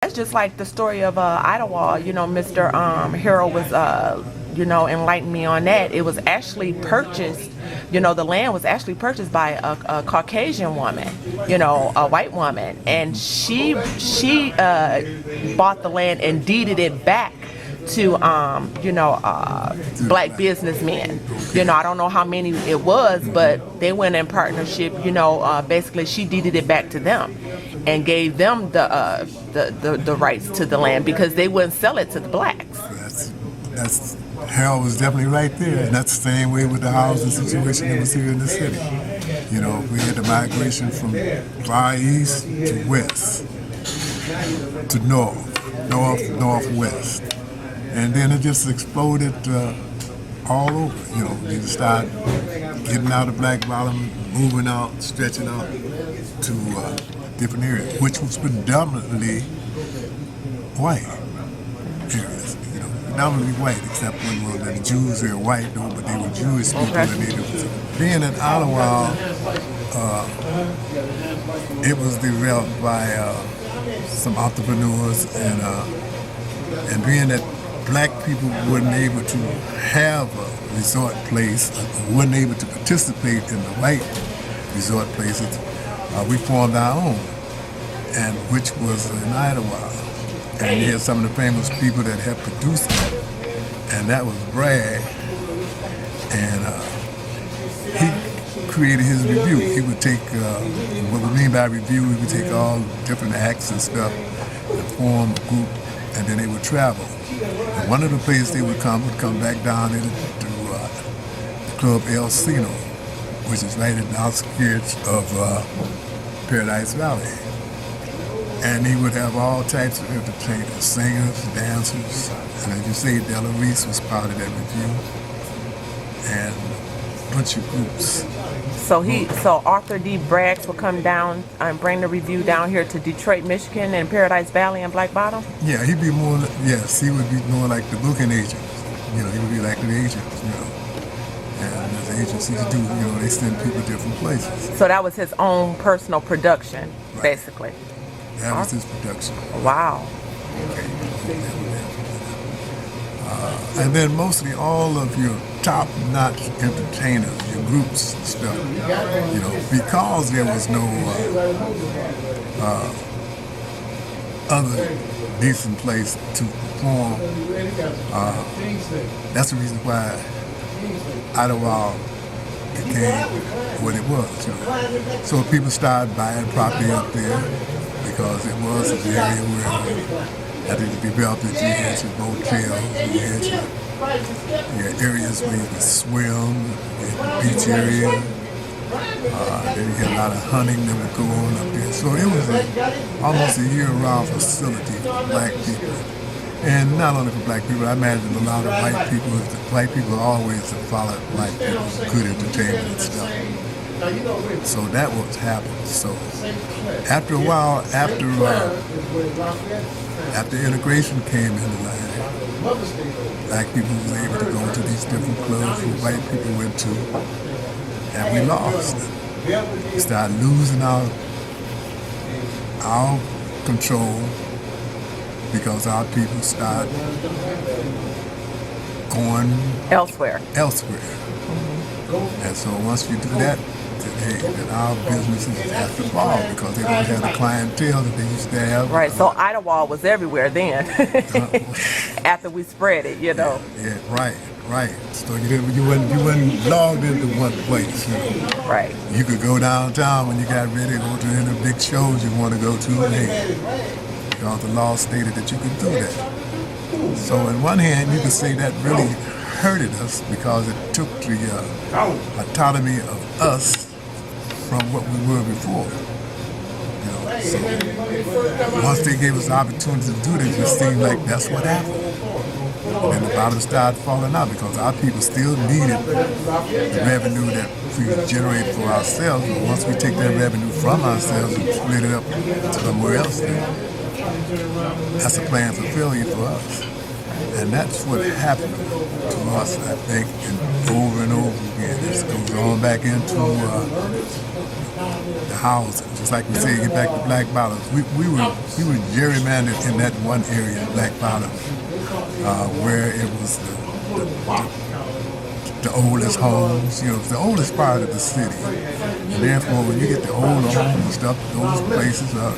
That's just like the story of Idlewild. Mr. Harold was, enlightened me on that. It was actually purchased. The land was actually purchased by a Caucasian woman, a white woman, and she bought the land and deeded it back to black businessmen. I don't know how many it was, but they went in partnership. Basically she deeded it back to them and gave them the rights to the land because they wouldn't sell it to the blacks. That's Harold was definitely right there, and that's the same way with the housing situation that was here in the city. We had the migration from far east to west to northwest. And then it just exploded all over. They just started getting out of black bottom, moving out, stretching out to different areas, which was predominantly white areas. Predominantly white, except when the Jews were white, though, but they were Jewish people. Okay. And being in Idlewild, it was developed by some entrepreneurs, and being that black people weren't able to have a resort place, weren't able to participate in the white resort places, we formed our own, and which was in Idlewild. And you had some of the famous people that had produced it, and that was Bragg. And he created his review. He would take, what we mean by review, he would take all different acts and stuff and form a group, and then they would travel. And one of the places they would come back down into the Club El Sino, which is right in the outskirts of Paradise Valley. And he would have all types of entertainers, singers, dancers, and as you say, Della Reese was part of that review, and a bunch of groups. So Arthur D. Braggs would come down and bring the review down here to Detroit, Michigan, and Paradise Valley and Black Bottom? Yeah, he would be more like the booking agent. He would be like the agent, And as agencies do, they send people different places. So that was his own personal production, right. Basically. That was his production. Wow. And then mostly all of your top-notch entertainers, your groups and stuff, because there was no other decent place to perform, that's the reason why Idlewild became what it was. So people started buying property up there, because it was an area where I think it developed that you had your motels, you had your areas where you could swim, you had the beach area, then you had a lot of hunting that would go on up there. So it was almost a year-round facility for black people. And not only for black people, I imagine a lot of white people always have followed black people for good entertainment and stuff. So that was happening. So after a while, after integration came into life, black people were able to go to these different clubs where white people went to, and we lost. We started losing our control because our people started going elsewhere. Mm-hmm. And so once you do that, then our businesses have to fall because they don't have the clientele that they used to have. Right, so Idlewild was everywhere then, after we spread it, Yeah, right. So you wasn't logged into one place. Right. You could go downtown when you got ready to go to any big shows you want to go to, because the law stated that you could do that. So on one hand, you could say that really hurted us because it took the autonomy of us from what we were before. So once they gave us the opportunity to do that, it just seemed like that's what happened. And then the bottom started falling out because our people still needed the revenue that we generate for ourselves. But once we take that revenue from ourselves and split it up somewhere else, that's a plan for failure for us. And that's what happened to us, I think, and over again. This goes on back into the housing. Just like we say, get back to Black Bottoms. We were gerrymandered in that one area, Black Bottoms, where it was the oldest homes, you know, it's the oldest part of the city. And therefore, when you get the older homes and stuff, those places are